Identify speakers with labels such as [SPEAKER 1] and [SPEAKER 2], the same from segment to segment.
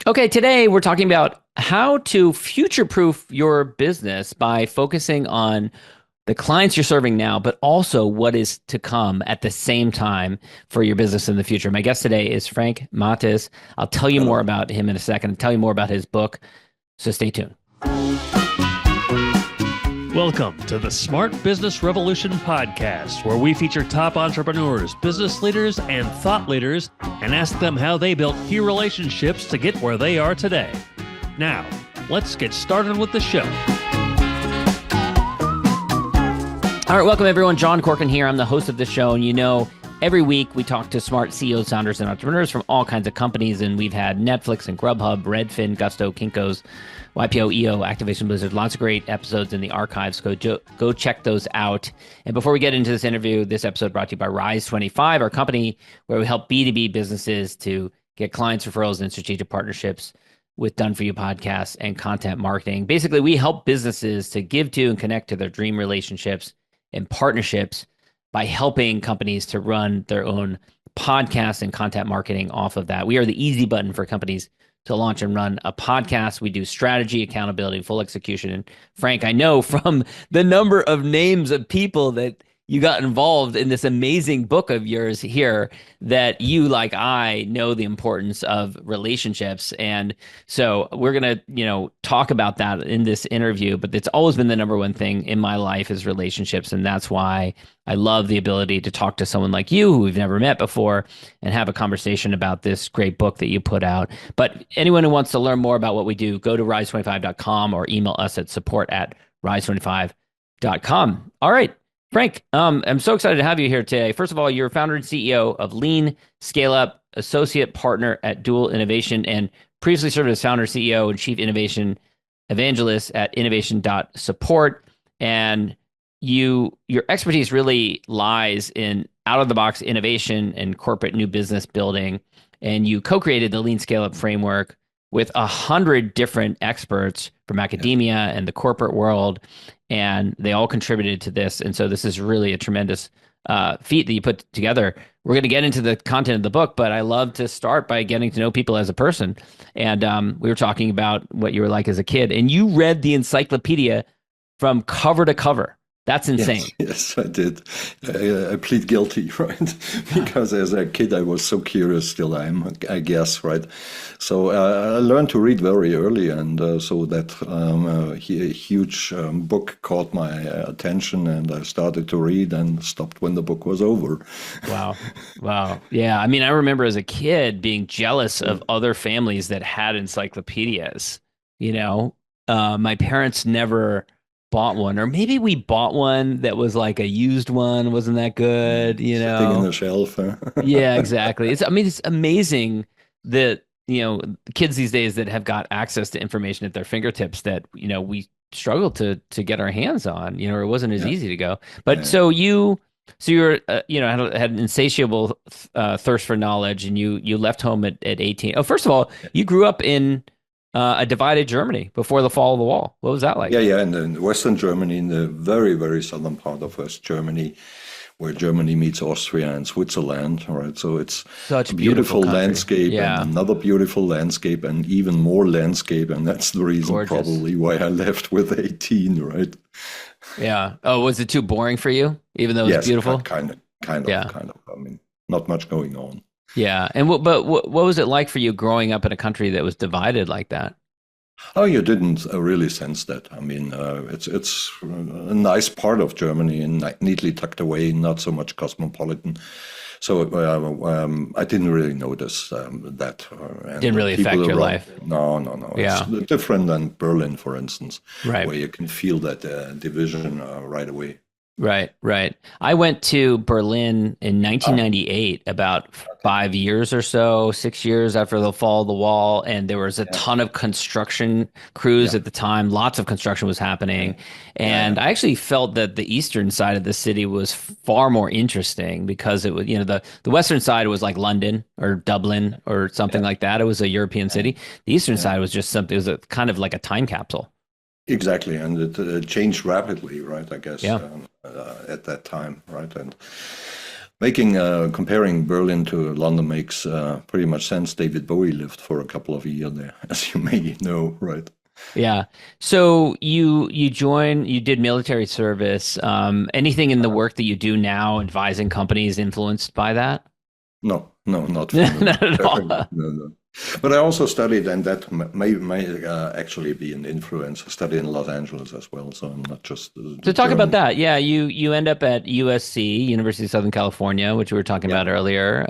[SPEAKER 1] Okay, today we're talking about how to future-proof your business by focusing on the clients you're serving now, but also what is to come at the same time for your business in the future. My guest today is Frank Matis. I'll tell you more
[SPEAKER 2] Hello.
[SPEAKER 1] about him in a second, and tell you more about his book. So stay tuned.
[SPEAKER 3] Welcome to the Smart Business Revolution podcast, where we feature top entrepreneurs, business leaders, and thought leaders and ask them how they built key relationships to get where they are today. Now, let's get started with the show.
[SPEAKER 1] All right, welcome everyone. John Corkin here. I'm the host of the show, and every week we talk to smart CEOs, founders, and entrepreneurs from all kinds of companies, and we've had Netflix and Grubhub, Redfin, Gusto, Kinko's, YPO, EO, Activation Blizzard, lots of great episodes in the archives. Go check those out. And before we get into this interview, this episode brought to you by Rise 25, our company where we help B2B businesses to get clients, referrals, and strategic partnerships with done-for-you podcasts and content marketing. Basically, we help businesses to give to and connect to their dream relationships and partnerships by helping companies to run their own podcasts and content marketing off of that. We are the easy button for companies to launch and run a podcast. We do strategy, accountability, full execution. And Frank, I know from the number of names of people that you got involved in this amazing book of yours here that you, like I, know the importance of relationships. And so we're going to, talk about that in this interview, but it's always been the number one thing in my life is relationships. And that's why I love the ability to talk to someone like you who we've never met before and have a conversation about this great book that you put out. But anyone who wants to learn more about what we do, go to rise25.com or email us at support@rise25.com. All right. Frank, I'm so excited to have you here today. First of all, you're founder and CEO of Lean Scaleup, associate partner at Dual Innovation, and previously served as founder, CEO, and chief innovation evangelist at innovation.support. And your expertise really lies in out-of-the-box innovation and corporate new business building. And you co-created the Lean Scaleup framework with 100 different experts from academia and the corporate world, and they all contributed to this. And so this is really a tremendous feat that you put together. We're going to get into the content of the book, but I love to start by getting to know people as a person. And we were talking about what you were like as a kid, and you read the encyclopedia from cover to cover. That's insane.
[SPEAKER 2] Yes, I did. I plead guilty, right? Because as a kid, I was so curious, still am, I guess, right? So I learned to read very early, and so that a huge book caught my attention, and I started to read and stopped when the book was over.
[SPEAKER 1] Wow. Wow. Yeah. I mean, I remember as a kid being jealous of other families that had encyclopedias. My parents never bought one, or maybe we bought one that was like a used one, wasn't that good,
[SPEAKER 2] Sitting in the shelf.
[SPEAKER 1] Yeah, exactly. It's amazing that, kids these days that have got access to information at their fingertips that, we struggle to get our hands on, or it wasn't as
[SPEAKER 2] Yeah,
[SPEAKER 1] easy to go. But
[SPEAKER 2] yeah.
[SPEAKER 1] so you're, had an insatiable thirst for knowledge, and you left home at 18. Oh, first of all, you grew up in a divided Germany before the fall of the wall. What was that like?
[SPEAKER 2] Yeah, and in Western Germany, in the very, very southern part of West Germany, where Germany meets Austria and Switzerland, all right? So it's
[SPEAKER 1] Such
[SPEAKER 2] a
[SPEAKER 1] beautiful
[SPEAKER 2] beautiful
[SPEAKER 1] country.
[SPEAKER 2] landscape
[SPEAKER 1] Yeah,
[SPEAKER 2] and another beautiful landscape and even more landscape. And that's the reason
[SPEAKER 1] gorgeous.
[SPEAKER 2] probably why I left with 18, right?
[SPEAKER 1] Yeah. Oh, was it too boring for you, even though it was
[SPEAKER 2] Yes,
[SPEAKER 1] beautiful? Yeah.
[SPEAKER 2] kind of. I mean, not much going on.
[SPEAKER 1] Yeah. And what was it like for you growing up in a country that was divided like that?
[SPEAKER 2] Oh, you didn't really sense that. I mean, it's a nice part of Germany and neatly tucked away, not so much cosmopolitan. So I didn't really notice that. And
[SPEAKER 1] Didn't
[SPEAKER 2] the
[SPEAKER 1] really affect
[SPEAKER 2] people
[SPEAKER 1] your
[SPEAKER 2] around,
[SPEAKER 1] life.
[SPEAKER 2] no. It's
[SPEAKER 1] Yeah.
[SPEAKER 2] different than Berlin, for instance,
[SPEAKER 1] Right.
[SPEAKER 2] where you can feel that division right away.
[SPEAKER 1] Right, right. I went to Berlin in
[SPEAKER 2] Ah,
[SPEAKER 1] 1998, about
[SPEAKER 2] okay.
[SPEAKER 1] 5 years or so, 6 years after the fall of the wall, and there was a
[SPEAKER 2] Yeah,
[SPEAKER 1] ton of construction crews
[SPEAKER 2] yeah,
[SPEAKER 1] at the time. Lots of construction was happening,
[SPEAKER 2] yeah,
[SPEAKER 1] and
[SPEAKER 2] yeah,
[SPEAKER 1] I actually felt that the eastern side of the city was far more interesting because it was, the western side was like London or Dublin or something
[SPEAKER 2] yeah,
[SPEAKER 1] like that. It was a European
[SPEAKER 2] yeah,
[SPEAKER 1] city. The eastern
[SPEAKER 2] yeah.
[SPEAKER 1] side was just something. It was a kind of like a time capsule.
[SPEAKER 2] Exactly, and it changed rapidly, right? I guess
[SPEAKER 1] Yeah.
[SPEAKER 2] at that time, right? And Comparing Berlin to London makes pretty much sense. David Bowie lived for a couple of years there, as you may know, right?
[SPEAKER 1] Yeah. So you did military service. Anything in the work that you do now, advising companies, influenced by that?
[SPEAKER 2] No, not from the
[SPEAKER 1] Not at all.
[SPEAKER 2] military. No. But I also studied, and that may actually be an influence. I studied in Los Angeles as well, so I'm not just.
[SPEAKER 1] So talk about that. Yeah, you end up at USC, University of Southern California, which we were talking about earlier.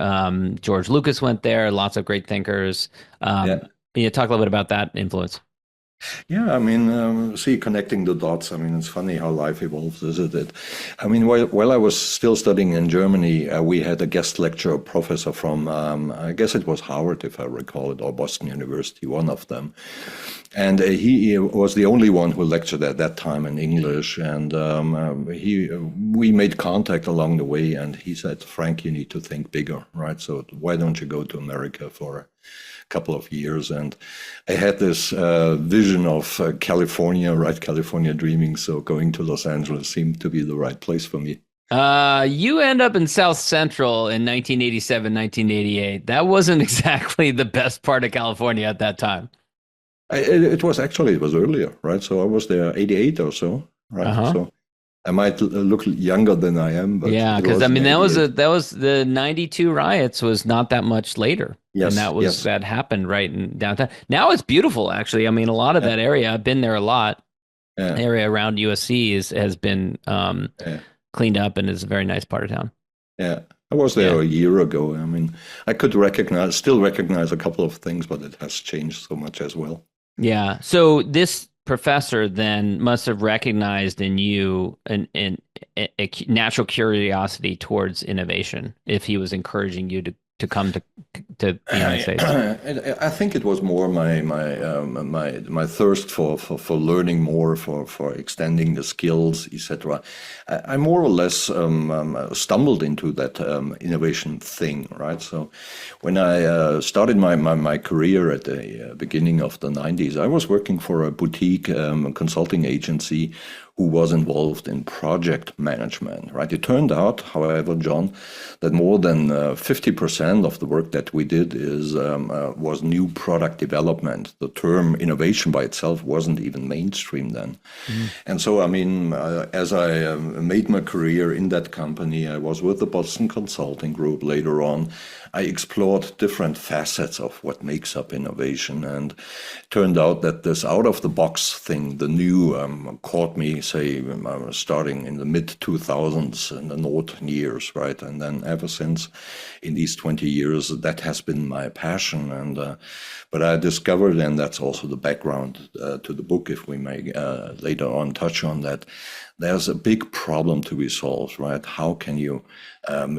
[SPEAKER 1] George Lucas went there. Lots of great thinkers. Talk a little bit about that influence.
[SPEAKER 2] Yeah, I mean, connecting the dots. I mean, it's funny how life evolves, isn't it? I mean, while I was still studying in Germany, we had a guest lecture professor from, I guess it was Harvard, if I recall it, or Boston University, one of them. And he was the only one who lectured at that time in English. And we made contact along the way. And he said, Frank, you need to think bigger, right? So why don't you go to America for a couple of years? And I had this vision of California, right? California dreaming. So going to Los Angeles seemed to be the right place for me.
[SPEAKER 1] You end up in South Central in 1987, 1988. That wasn't exactly the best part of California at that time.
[SPEAKER 2] It was earlier, right? So I was there 88 or so, right? So I might look younger than I am, but
[SPEAKER 1] yeah, because I mean that was the 92 riots was not that much later.
[SPEAKER 2] Yes,
[SPEAKER 1] and that happened right in downtown. Now it's beautiful, actually. I mean, a lot of that area, I've been there a lot. The area around USC has been cleaned up and is a very nice part of town.
[SPEAKER 2] Yeah, I was there a year ago. I mean, I could still recognize a couple of things, but it has changed so much as well.
[SPEAKER 1] Yeah. So this professor then must have recognized in you a natural curiosity towards innovation if he was encouraging you to come to the United States.
[SPEAKER 2] I think it was more my thirst for learning more, for extending the skills, etc. I more or less stumbled into that innovation thing, right? So when I started my career at the beginning of the 90s, I was working for a boutique consulting agency who was involved in project management, right? It turned out, however, John, that more than 50% of the work that we did was new product development. The term innovation by itself wasn't even mainstream then. And so, I mean, as I made my career in that company, I was with the Boston Consulting Group later on. I explored different facets of what makes up innovation, and it turned out that this out-of-the-box thing, the new, caught me, say, starting in the mid-2000s in the Norton years, right? And then ever since, in these 20 years, that has been my passion. And but I discovered, and that's also the background to the book, if we may later on touch on that, there's a big problem to be solved, right? How can you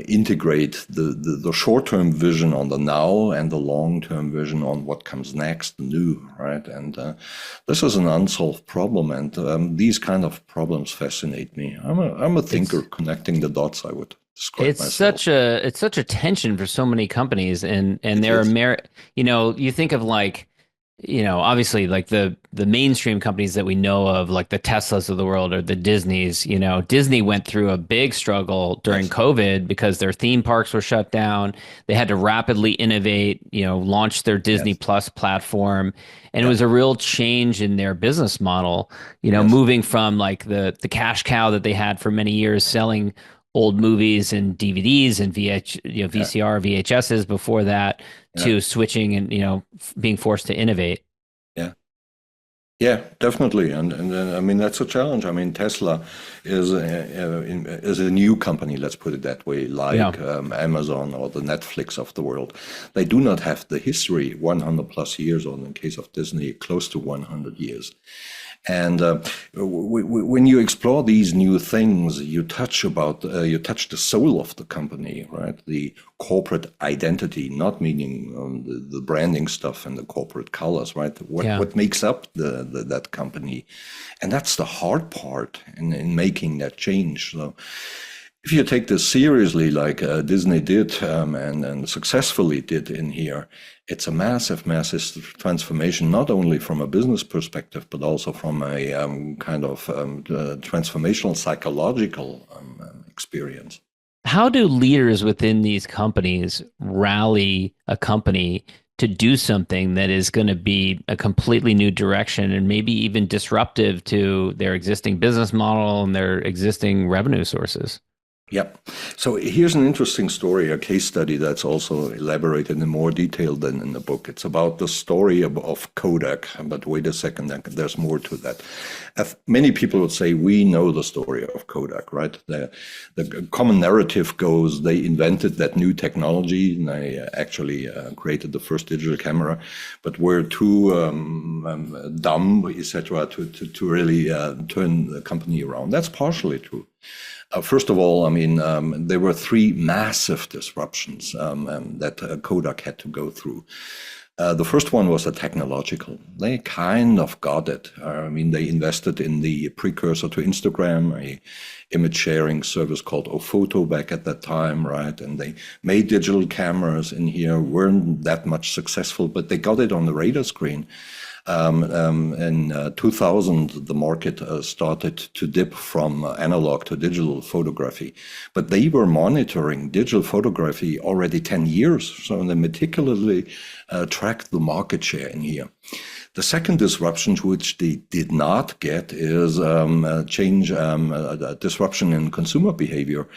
[SPEAKER 2] integrate the short-term vision on the now and the long-term vision on what comes next, new, right? And this is an unsolved problem, and these kind of problems fascinate me. I'm a thinker, connecting the dots, I would describe myself.
[SPEAKER 1] It's such a tension for so many companies, and there are you think of like, obviously like the mainstream companies that we know of, like the Teslas of the world or the Disneys. Disney went through a big struggle during COVID because their theme parks were shut down. They had to rapidly innovate, launch their Disney Plus platform. And it was a real change in their business model, moving from like the cash cow that they had for many years, selling old movies and DVDs and VCR, VHSs before that, to switching and being forced to innovate.
[SPEAKER 2] Yeah, definitely, and I mean that's a challenge. I mean Tesla is a new company, let's put it that way, like Amazon or the Netflix of the world. They do not have the history 100 plus years, or in the case of Disney, close to 100 years. And when you explore these new things, you touch the soul of the company, right? The corporate identity, not meaning the branding stuff and the corporate colors, right? What makes up that company, and that's the hard part in making that change. So, if you take this seriously, like Disney did and successfully did in here, it's a massive transformation, not only from a business perspective, but also from a kind of transformational psychological experience.
[SPEAKER 1] How do leaders within these companies rally a company to do something that is going to be a completely new direction and maybe even disruptive to their existing business model and their existing revenue sources?
[SPEAKER 2] Yep. So here's an interesting story, a case study that's also elaborated in more detail than in the book. It's about the story of Kodak, but wait a second, there's more to that. Many people would say, we know the story of Kodak, right? The common narrative goes, they invented that new technology, and they actually created the first digital camera, but were too dumb, etc., to really turn the company around. That's partially true. First of all, I mean, there were three massive disruptions that Kodak had to go through. The first one was a technological. They kind of got it. I mean, they invested in the precursor to Instagram, a image sharing service called Ophoto back at that time, right? And they made digital cameras in here, weren't that much successful, but they got it on the radar screen. In 2000, the market started to dip from analog to digital photography, but they were monitoring digital photography already 10 years, so they meticulously tracked the market share in here. The second disruption, which they did not get, is disruption in consumer behavior.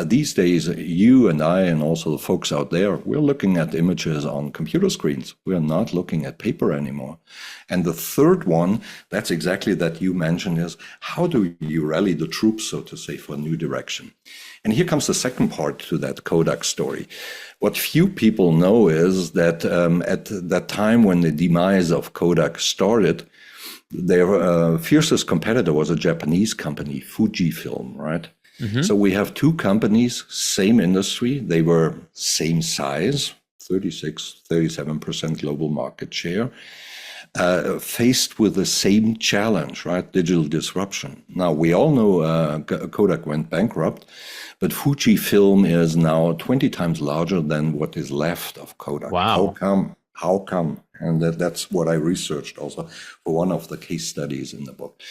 [SPEAKER 2] These days, you and I and also the folks out there, we're looking at images on computer screens. We're not looking at paper anymore. And the third one, that's exactly that you mentioned, is how do you rally the troops, so to say, for a new direction? And here comes the second part to that Kodak story. What few people know is that at that time when the demise of Kodak started, their fiercest competitor was a Japanese company, Fujifilm, right? Mm-hmm. So we have two companies, same industry. They were same size, 37% global market share, faced with the same challenge, right? Digital disruption. Now, we all know Kodak went bankrupt, but Fujifilm is now 20 times larger than what is left of Kodak.
[SPEAKER 1] Wow.
[SPEAKER 2] How come? And that's what I researched also for one of the case studies in the book.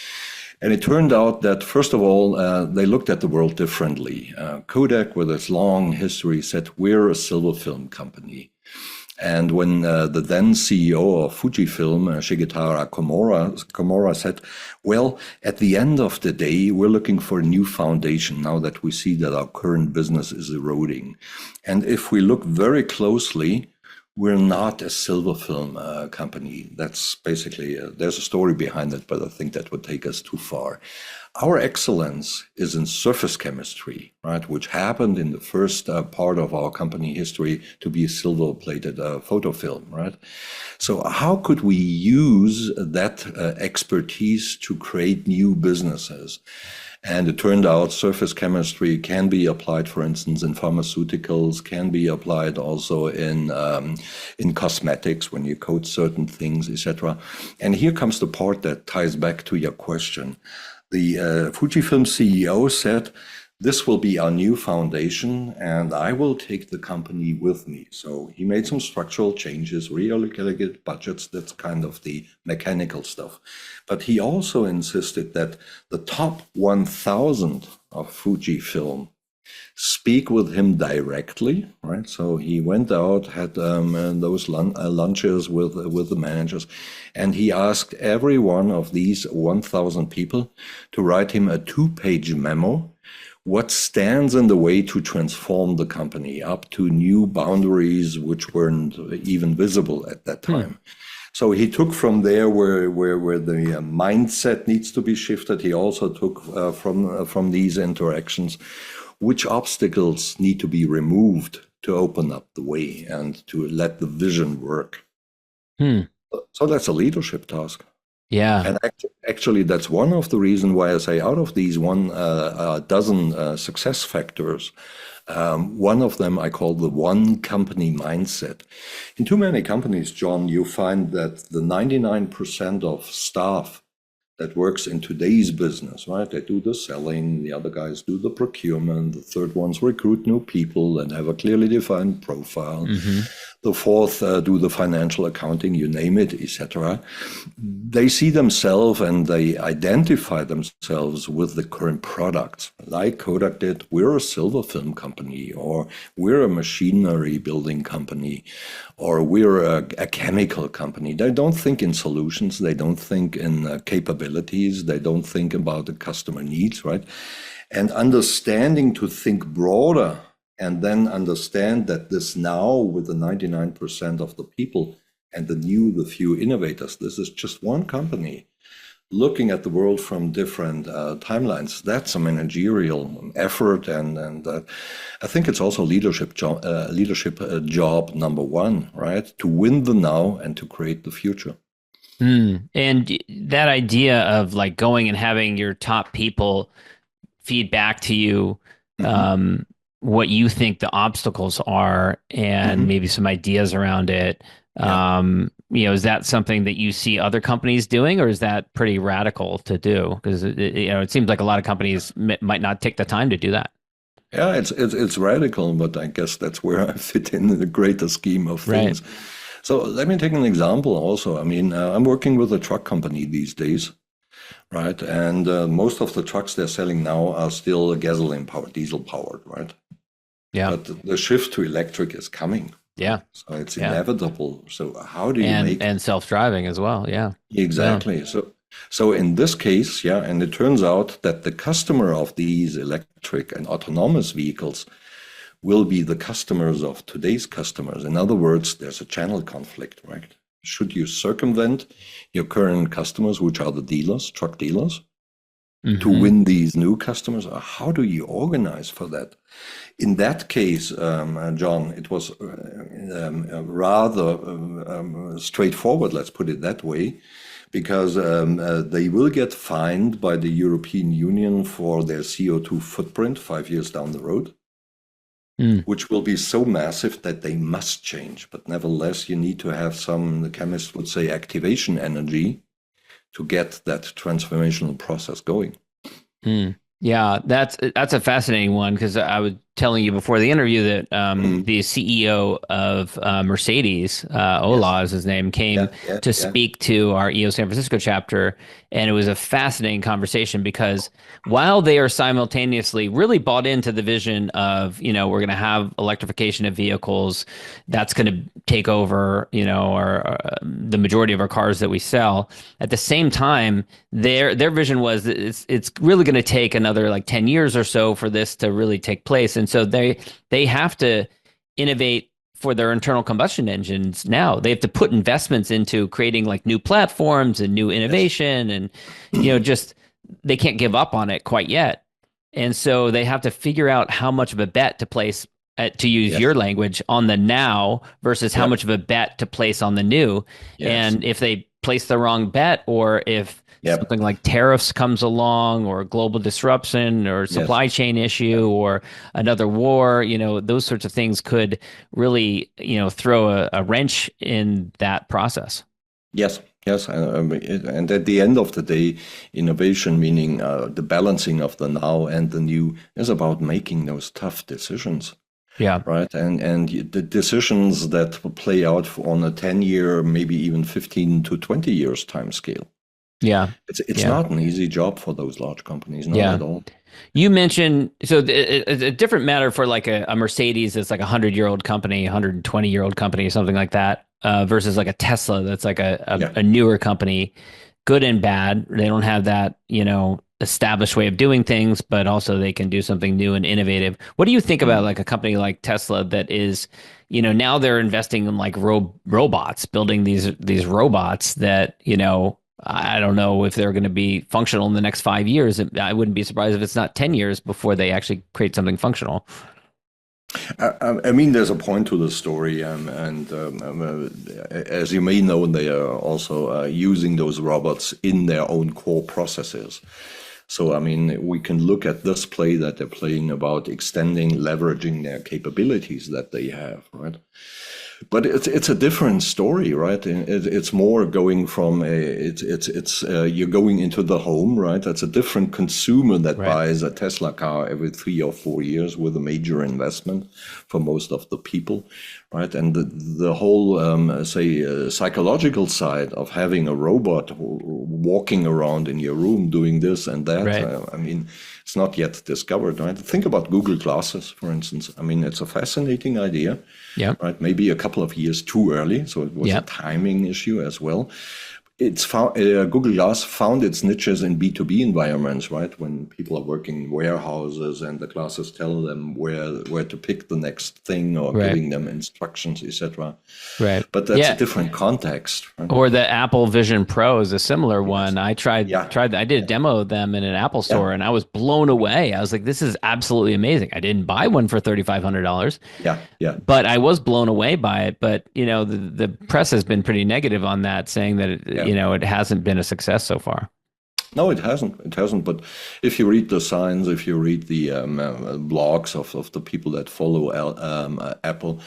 [SPEAKER 2] And it turned out that, first of all, they looked at the world differently. Kodak, with its long history, said, we're a silver film company. And when the then CEO of Fujifilm, Shigetaro Komura said, well, at the end of the day, we're looking for a new foundation now that we see that our current business is eroding. And if we look very closely, we're not a silver film company. That's basically, there's a story behind it, but I think that would take us too far. Our excellence is in surface chemistry, right, which happened in the first part of our company history to be a silver-plated photofilm, right? So how could we use that expertise to create new businesses? And it turned out surface chemistry can be applied, for instance, in pharmaceuticals, can be applied also in cosmetics when you coat certain things, etc. And here comes the part that ties back to your question. The Fujifilm CEO said, this will be our new foundation and I will take the company with me. So he made some structural changes, reallocated budgets, that's kind of the mechanical stuff. But he also insisted that the top 1,000 of Fujifilm speak with him directly, right? So he went out, had those lunches with the managers, and he asked every one of these 1,000 people to write him a 2-page memo. What stands in the way to transform the company up to new boundaries which weren't even visible at that time? So he took from there where the mindset needs to be shifted. He also took from these interactions which obstacles need to be removed to open up the way and to let the vision work. So that's a leadership task.
[SPEAKER 1] Yeah.
[SPEAKER 2] And actually, that's one of the reasons why I say out of these dozen success factors, one of them I call the one company mindset. In too many companies, John, you find that the 99% of staff that works in today's business, right? They do the selling, the other guys do the procurement, the third ones recruit new people and have a clearly defined profile. Mm-hmm. The fourth do the financial accounting, you name it, etc. They see themselves and they identify themselves with the current products. Like Kodak did, we're a silver film company, or we're a machinery building company, or we're a chemical company. They don't think in solutions. They don't think in capabilities. They don't think about the customer needs, right? And understanding to think broader, and then understand that this now, with the 99% of the people and the few innovators, this is just one company looking at the world from different timelines. That's a managerial effort, and I think it's also leadership job number one, right? To win the now and to create the future.
[SPEAKER 1] And that idea of like going and having your top people feed back to you what you think the obstacles are and maybe some ideas around it. Is that something that you see other companies doing, or is that pretty radical to do? Because it seems like a lot of companies might not take the time to do that.
[SPEAKER 2] Yeah, it's radical, but I guess that's where I fit in the greater scheme of things. Right. So let me take an example also. I mean, I'm working with a truck company these days, right? And most of the trucks they're selling now are still gasoline powered, diesel powered, right?
[SPEAKER 1] Yeah.
[SPEAKER 2] But the shift to electric is coming.
[SPEAKER 1] Yeah.
[SPEAKER 2] So it's inevitable. So how do you make...
[SPEAKER 1] And self-driving as well, yeah.
[SPEAKER 2] Exactly. Yeah. So in this case, and it turns out that the customer of these electric and autonomous vehicles will be the customers of today's customers. In other words, there's a channel conflict, right? Should you circumvent your current customers, which are the dealers, truck dealers, to win these new customers? Or how do you organize for that? In that case, John, it was rather straightforward, let's put it that way, because they will get fined by the European Union for their CO2 footprint 5 years down the road, which will be so massive that they must change. But nevertheless, you need to have some, the chemists would say, activation energy to get that transformational process going.
[SPEAKER 1] Yeah, that's a fascinating one, because I was telling you before the interview that the CEO of Mercedes, Ola is his name, came to speak to our EO San Francisco chapter, and it was a fascinating conversation because while they are simultaneously really bought into the vision of, we're going to have electrification of vehicles, that's going to take over, the majority of our cars that we sell. At the same time, their vision was that it's really going to take another like 10 years or so for this to really take place. And so they have to innovate for their internal combustion engines now. They have to put investments into creating like new platforms and new innovation, and just they can't give up on it quite yet. And so they have to figure out how much of a bet to place, to use your language, on the now versus how much of a bet to place on the new. And if they place the wrong bet, or if something like tariffs comes along, or global disruption, or supply chain issue, or another war, those sorts of things could really, throw a wrench in that process.
[SPEAKER 2] Yes. And at the end of the day, innovation, meaning the balancing of the now and the new, is about making those tough decisions. Yeah. Right. And the decisions that will play out on a 10-year, maybe even 15 to 20 years time scale. Yeah. It's not an easy job for those large companies, not at all.
[SPEAKER 1] You mentioned, so it's a different matter for like a Mercedes that's like a 100-year-old company, 120-year-old company, something like that, versus like a Tesla that's like a newer company, good and bad. They don't have that, established way of doing things, but also they can do something new and innovative. What do you think about like a company like Tesla that is, now they're investing in like robots, building these robots that, I don't know if they're going to be functional in the next 5 years. I wouldn't be surprised if it's not 10 years before they actually create something functional.
[SPEAKER 2] I mean, there's a point to the story, and as you may know, they are also using those robots in their own core processes. So, I mean, we can look at this play that they're playing about extending, leveraging their capabilities that they have, right? But it's a different story, right? It's more going from you're going into the home, right? That's a different consumer that buys a Tesla car every 3 or 4 years with a major investment for most of the people, right? And the whole psychological side of having a robot walking around in your room doing this and that. I mean, it's not yet discovered, right? Think about Google Glasses, for instance. I mean, it's a fascinating idea, right? Maybe a couple of years too early, so it was a timing issue as well. It's found, Google Glass found its niches in B2B environments, right? When people are working in warehouses and the glasses tell them where to pick the next thing or giving them instructions, etc. Right. But that's a different context. Right?
[SPEAKER 1] Or the Apple Vision Pro is a similar one. I tried. I did a demo of them in an Apple store, and I was blown away. I was like, "This is absolutely amazing." I didn't buy one for $3,500. But I was blown away by it. But the press has been pretty negative on that, saying that it hasn't been a success so far.
[SPEAKER 2] No, it hasn't. It hasn't. But if you read the signs, if you read the blogs of the people that follow Apple,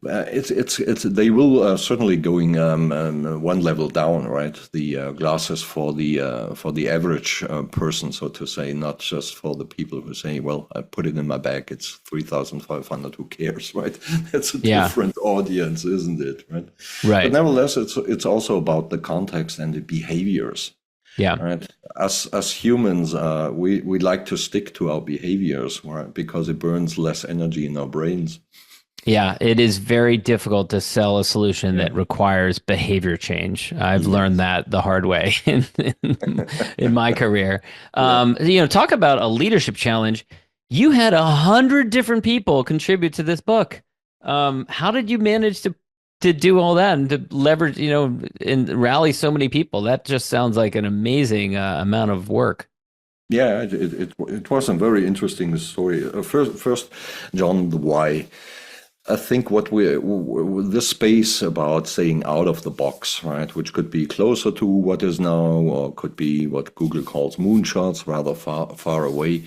[SPEAKER 2] they will certainly going one level down, right? The glasses for the average person, so to say, not just for the people who say, "Well, I put it in my bag. It's 3,500. Who cares?" Right? That's a different audience, isn't it? Right. Right. But nevertheless, it's also about the context and the behaviors. Yeah. Right. As humans, we like to stick to our behaviors, right? Because it burns less energy in our brains.
[SPEAKER 1] Yeah, it is very difficult to sell a solution that requires behavior change. I've learned that the hard way in my career. Talk about a leadership challenge. You had 100 different people contribute to this book. How did you manage to do all that and to leverage, and rally so many people? That just sounds like an amazing amount of work.
[SPEAKER 2] Yeah, it was a very interesting story. First, John, the why. I think this space about saying out of the box, right, which could be closer to what is now, or could be what Google calls moonshots, rather far away,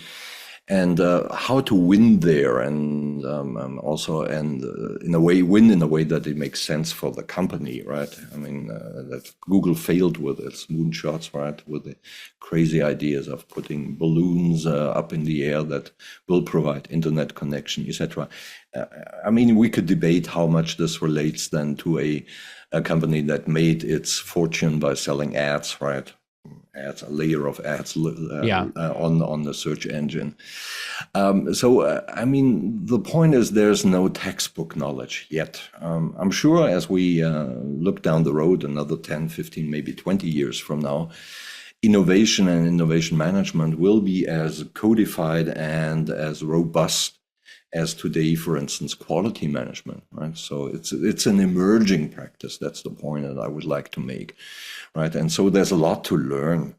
[SPEAKER 2] and how to win there, and in a way win in a way that it makes sense for the company, right? I mean, that Google failed with its moonshots, right, with the crazy ideas of putting balloons up in the air that will provide internet connection, etc. I mean, we could debate how much this relates then to a company that made its fortune by selling ads, right? Ads, a layer of ads on the search engine. I mean, the point is there's no textbook knowledge yet. I'm sure as we look down the road another 10, 15, maybe 20 years from now, innovation and innovation management will be as codified and as robust as today, for instance, quality management, right? So it's an emerging practice. That's the point that I would like to make, right? And so there's a lot to learn.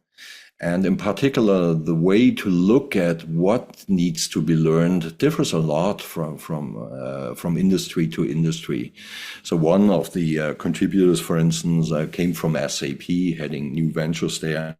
[SPEAKER 2] And in particular, the way to look at what needs to be learned differs a lot from industry to industry. So one of the contributors, for instance, came from SAP, heading new ventures there.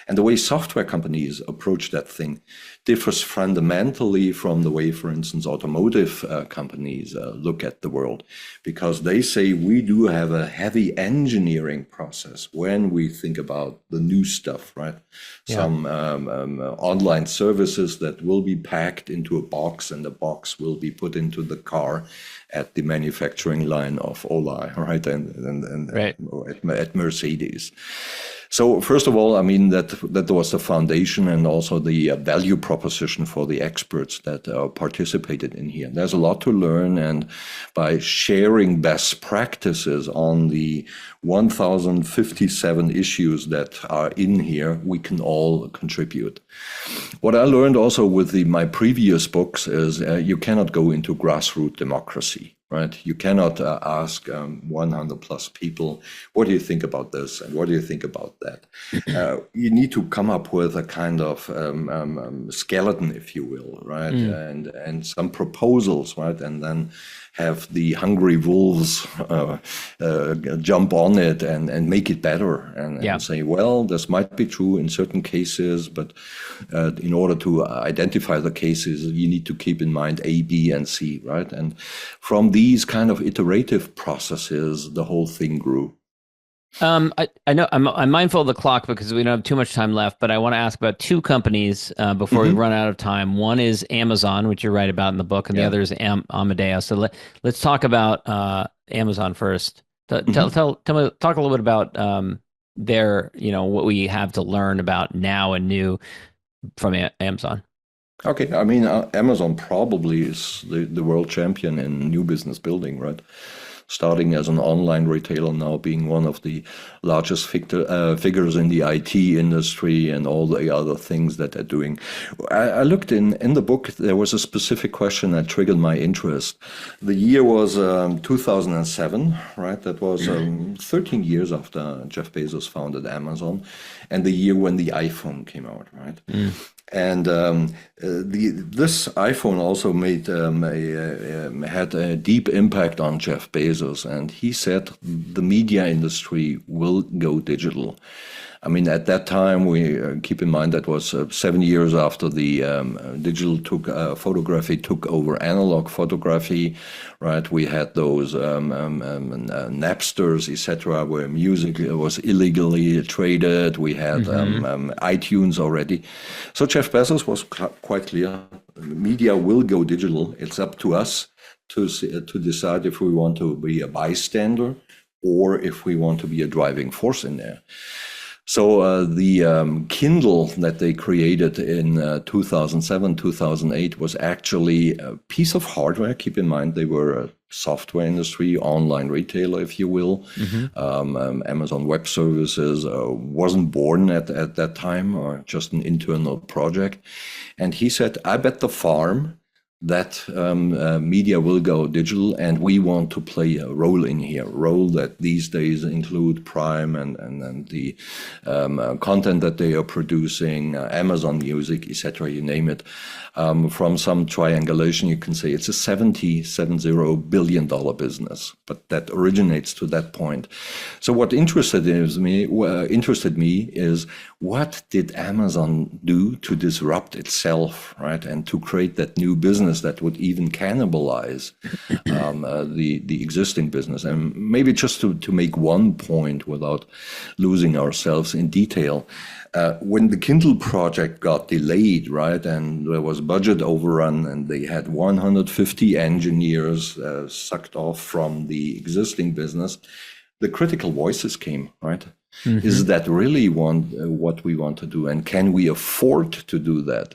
[SPEAKER 2] And the way software companies approach that thing differs fundamentally from the way, for instance, automotive companies look at the world, because they say we do have a heavy engineering process when we think about the new stuff, right? Some online services that will be packed into a box, and the box will be put into the car at the manufacturing line of Ola, right? And at Mercedes. So first of all, I mean, that was the foundation and also the value proposition for the experts that participated in here. There's a lot to learn, and by sharing best practices on the 1,057 issues that are in here, we can all contribute. What I learned also with my previous books is you cannot go into grassroots democracy. Right? You cannot ask 100 plus people, what do you think about this? And what do you think about that? You need to come up with a kind of skeleton, if you will, right? And some proposals, right? And then have the hungry wolves jump on it and make it better and say, well, this might be true in certain cases, but in order to identify the cases, you need to keep in mind A, B, and C, right? And from these kind of iterative processes, the whole thing grew.
[SPEAKER 1] I know I'm mindful of the clock because we don't have too much time left, but I want to ask about two companies before we run out of time. One is Amazon, which you write about in the book, and the other is Amadeus. So let's talk about Amazon first. Tell me, talk a little bit about their, what we have to learn about now and new from Amazon.
[SPEAKER 2] Okay, I mean, Amazon probably is the world champion in new business building, right? Starting as an online retailer, now being one of the largest figures in the IT industry and all the other things that they're doing. I looked in the book, there was a specific question that triggered my interest. The year was 2007, right? That was 13 years after Jeff Bezos founded Amazon, and the year when the iPhone came out, right? And this iPhone also had a deep impact on Jeff Bezos, and he said the media industry will go digital. I mean, at that time, we keep in mind that was 7 years after the digital photography took over analog photography, right? We had those Napsters, etc., where music was illegally traded. We had iTunes already. So Jeff Bezos was quite clear: media will go digital. It's up to us to decide if we want to be a bystander or if we want to be a driving force in there. So the Kindle that they created in 2007, 2008 was actually a piece of hardware. Keep in mind, they were a software industry, online retailer, if you will. Amazon Web Services wasn't born at that time, or just an internal project. And he said, I bet the farm that media will go digital, and we want to play a role in here. Role that these days include Prime and the content that they are producing, Amazon Music, etc. You name it. From some triangulation, you can say it's a $70 billion business, but that originates to that point. So what interested me is, what did Amazon do to disrupt itself, right, and to create that new business that would even cannibalize the existing business? And maybe just to make one point without losing ourselves in detail. When the Kindle project got delayed, right, and there was budget overrun, and they had 150 engineers sucked off from the existing business, the critical voices came, right? Is that really what we want to do? And can we afford to do that?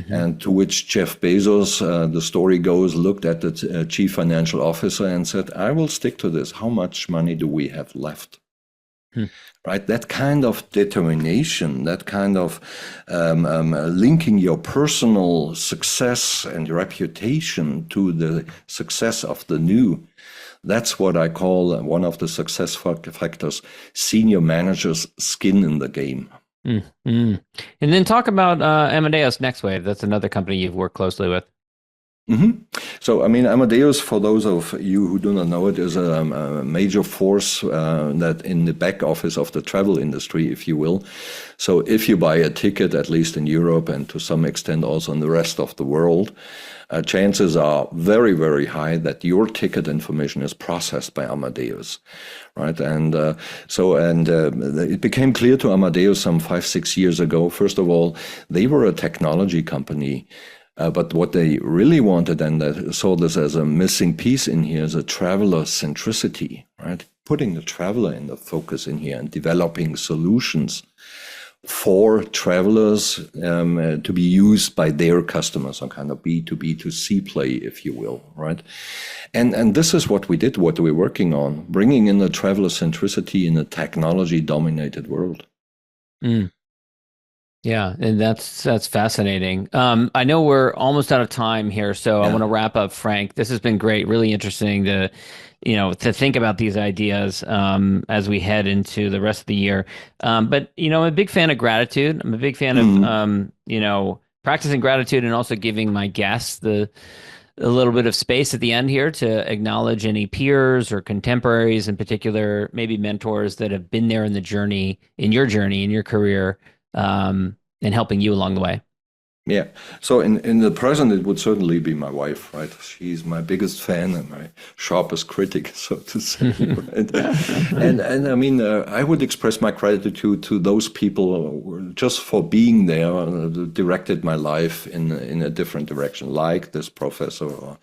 [SPEAKER 2] And to which Jeff Bezos, the story goes, looked at the chief financial officer and said, I will stick to this. How much money do we have left? Right, that kind of determination, that kind of linking your personal success and reputation to the success of the new. That's what I call one of the success factors: senior managers' skin in the game.
[SPEAKER 1] And then talk about Amadeus Next Wave. That's another company you've worked closely with.
[SPEAKER 2] So, I mean, Amadeus, for those of you who do not know it, is a major force that in the back office of the travel industry, if you will. So if you buy a ticket, at least in Europe and to some extent also in the rest of the world, chances are very, very high that your ticket information is processed by Amadeus, right? And it became clear to Amadeus some 5-6 years ago. First of all, they were a technology company. But what they really wanted, and they saw this as a missing piece in here, is a traveler centricity, right? Putting the traveler in the focus in here and developing solutions for travelers to be used by their customers, on kind of B2B2C play, if you will, right? And this is what we did, what we're working on, bringing in the traveler centricity in a technology-dominated world.
[SPEAKER 1] Yeah, and that's fascinating. I know we're almost out of time here, so I want to wrap up, Frank. This has been great, really interesting to think about these ideas as we head into the rest of the year. But I'm a big fan of gratitude. I'm a big fan of practicing gratitude and also giving my guests the a little bit of space at the end here to acknowledge any peers or contemporaries in particular, maybe mentors that have been there in the journey, in your career, and helping you along the way.
[SPEAKER 2] Yeah. So in the present, it would certainly be my wife, right? She's my biggest fan and my sharpest critic, so to say. Right? And I mean, I would express my gratitude to those people just for being there, directed my life in a different direction, like this professor or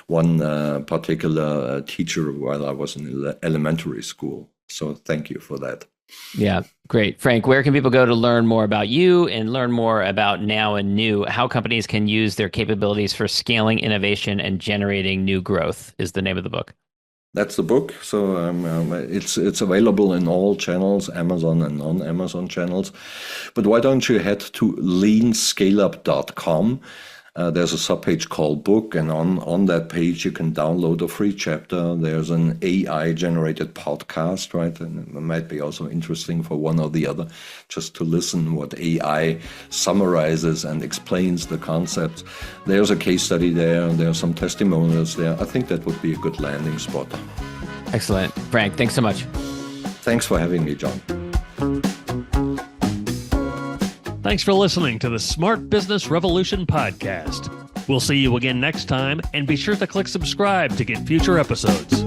[SPEAKER 2] one particular teacher while I was in elementary school. So thank you for that.
[SPEAKER 1] Yeah, great. Frank, where can people go to learn more about you and learn more about Now and New, how companies can use their capabilities for scaling innovation and generating new growth is the name of the book.
[SPEAKER 2] That's the book. So it's available in all channels, Amazon and non-Amazon channels. But why don't you head to leanscaleup.com. There's a subpage called book, and on that page you can download a free chapter. There's an AI-generated podcast, right? And it might be also interesting for one or the other, just to listen what AI summarizes and explains the concepts. There's a case study there, and there are some testimonials there. I think that would be a good landing spot.
[SPEAKER 1] Excellent. Frank, thanks so much.
[SPEAKER 2] Thanks for having me, John.
[SPEAKER 3] Thanks for listening to the Smart Business Revolution podcast. We'll see you again next time, and be sure to click subscribe to get future episodes.